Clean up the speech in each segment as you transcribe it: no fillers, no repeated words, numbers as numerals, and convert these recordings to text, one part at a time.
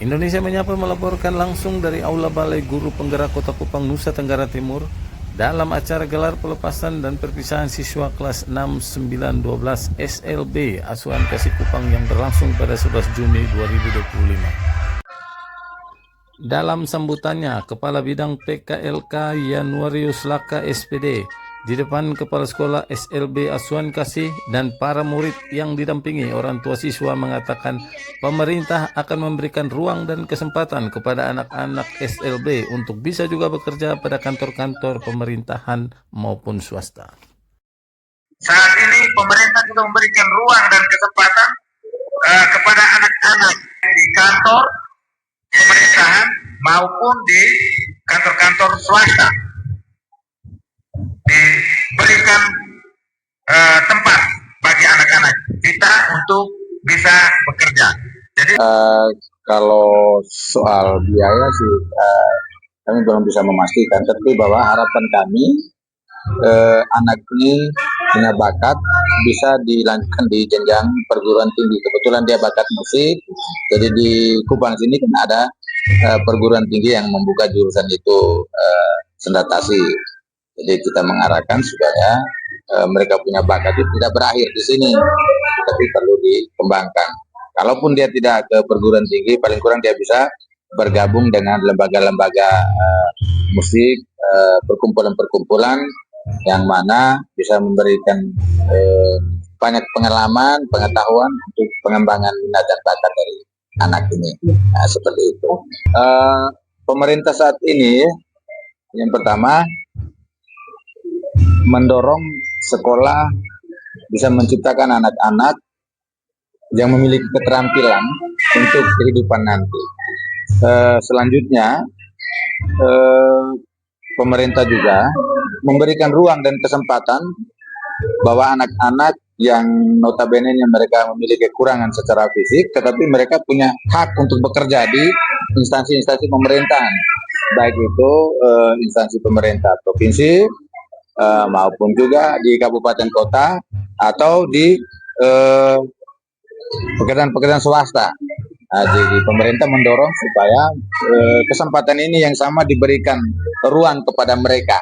Indonesia Menyapa melaporkan langsung dari Aula Balai Guru Penggerak Kota Kupang, Nusa Tenggara Timur dalam acara gelar pelepasan dan perpisahan siswa kelas 6, 9, 12 SLB Asuhan Kasih Kupang yang berlangsung pada 11 Juni 2025. Dalam sambutannya, Kepala Bidang PKLK Yanuarius Laka SPD di depan Kepala Sekolah SLB Asuhan Kasih dan para murid yang didampingi orang tua siswa mengatakan pemerintah akan memberikan ruang dan kesempatan kepada anak-anak SLB untuk bisa juga bekerja pada kantor-kantor pemerintahan maupun swasta. Saat ini pemerintah juga memberikan ruang dan kesempatan kepada anak-anak di kantor pemerintahan maupun di kantor-kantor swasta diberikan tempat bagi anak-anak kita untuk bisa bekerja. Jadi kalau soal biaya sih kami belum bisa memastikan, tapi bahwa harapan kami anak ini punya bakat bisa dilanjutkan di jenjang perguruan tinggi. Kebetulan dia bakat musik, jadi di Kupang sini kan ada perguruan tinggi yang membuka jurusan itu, sendatasi. Jadi kita mengarahkan supaya mereka punya bakat itu tidak berakhir di sini, tapi perlu dikembangkan. Kalaupun dia tidak ke perguruan tinggi, paling kurang dia bisa bergabung dengan lembaga-lembaga musik, perkumpulan-perkumpulan yang mana bisa memberikan banyak pengalaman, pengetahuan untuk pengembangan minat dan bakat dari anak ini. Nah, seperti itu. Pemerintah saat ini yang pertama mendorong sekolah bisa menciptakan anak-anak yang memiliki keterampilan untuk kehidupan nanti. Selanjutnya pemerintah juga memberikan ruang dan kesempatan bahwa anak-anak yang notabene mereka memiliki kekurangan secara fisik, tetapi mereka punya hak untuk bekerja di instansi-instansi pemerintahan, baik itu instansi pemerintah provinsi maupun juga di kabupaten kota atau di pekerjaan-pekerjaan swasta. Nah, jadi pemerintah mendorong supaya kesempatan ini yang sama diberikan ruang kepada mereka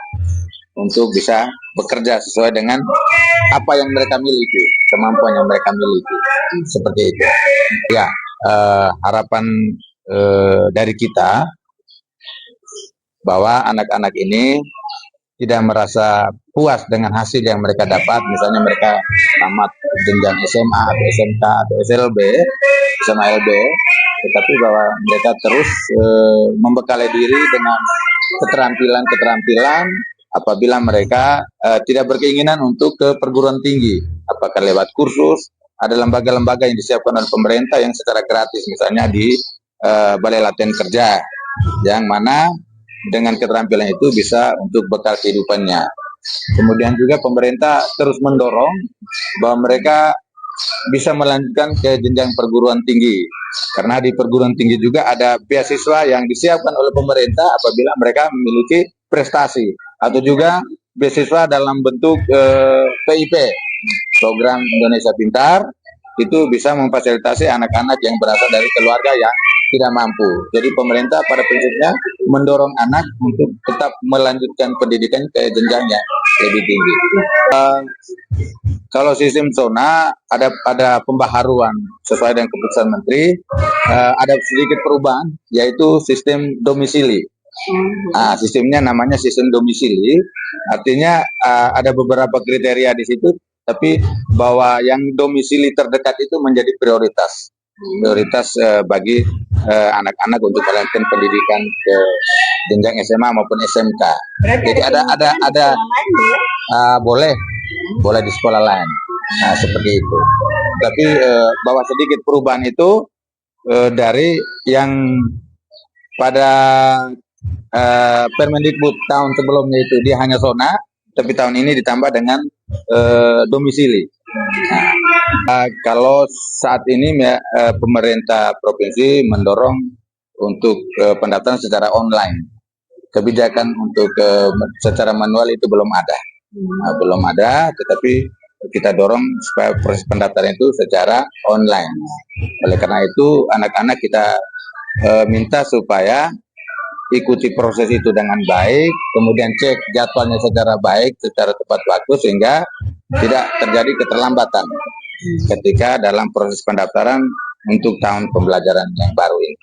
untuk bisa bekerja sesuai dengan apa yang mereka miliki, kemampuan yang mereka miliki, seperti itu. Ya, harapan dari kita bahwa anak-anak ini tidak merasa puas dengan hasil yang mereka dapat, misalnya mereka tamat jenjang SMA atau SMK atau SLB, SMA LB, tetapi bahwa mereka terus membekali diri dengan keterampilan-keterampilan apabila mereka tidak berkeinginan untuk ke perguruan tinggi, apakah lewat kursus, ada lembaga-lembaga yang disiapkan oleh pemerintah yang secara gratis, misalnya di Balai Latihan Kerja, yang mana dengan keterampilan itu bisa untuk bekal kehidupannya. Kemudian juga pemerintah terus mendorong bahwa mereka bisa melanjutkan ke jenjang perguruan tinggi, karena di perguruan tinggi juga ada beasiswa yang disiapkan oleh pemerintah apabila mereka memiliki prestasi, atau juga beasiswa dalam bentuk PIP, program Indonesia Pintar, itu bisa memfasilitasi anak-anak yang berasal dari keluarga yang tidak mampu. Jadi pemerintah pada prinsipnya mendorong anak untuk tetap melanjutkan pendidikan ke jenjang yang lebih tinggi. Kalau sistem zona ada pembaharuan sesuai dengan keputusan Menteri, ada sedikit perubahan, yaitu sistem domisili. Nah, sistemnya namanya sistem domisili, artinya ada beberapa kriteria di situ, tapi bahwa yang domisili terdekat itu menjadi prioritas bagi anak-anak untuk melanjutkan pendidikan ke jenjang SMA maupun SMK. Jadi ada boleh di sekolah lain. Nah, seperti itu. Tapi bahwa sedikit perubahan itu dari yang pada Permendikbud tahun sebelumnya itu dia hanya zona, tapi tahun ini ditambah dengan domisili. Nah, kalau saat ini pemerintah provinsi mendorong untuk pendaftaran secara online. Kebijakan untuk secara manual itu belum ada. Belum ada, tetapi kita dorong supaya proses pendaftaran itu secara online. Oleh karena itu anak-anak kita minta supaya ikuti proses itu dengan baik, kemudian cek jadwalnya secara baik, secara tepat waktu, sehingga tidak terjadi keterlambatan ketika dalam proses pendaftaran untuk tahun pembelajaran yang baru ini.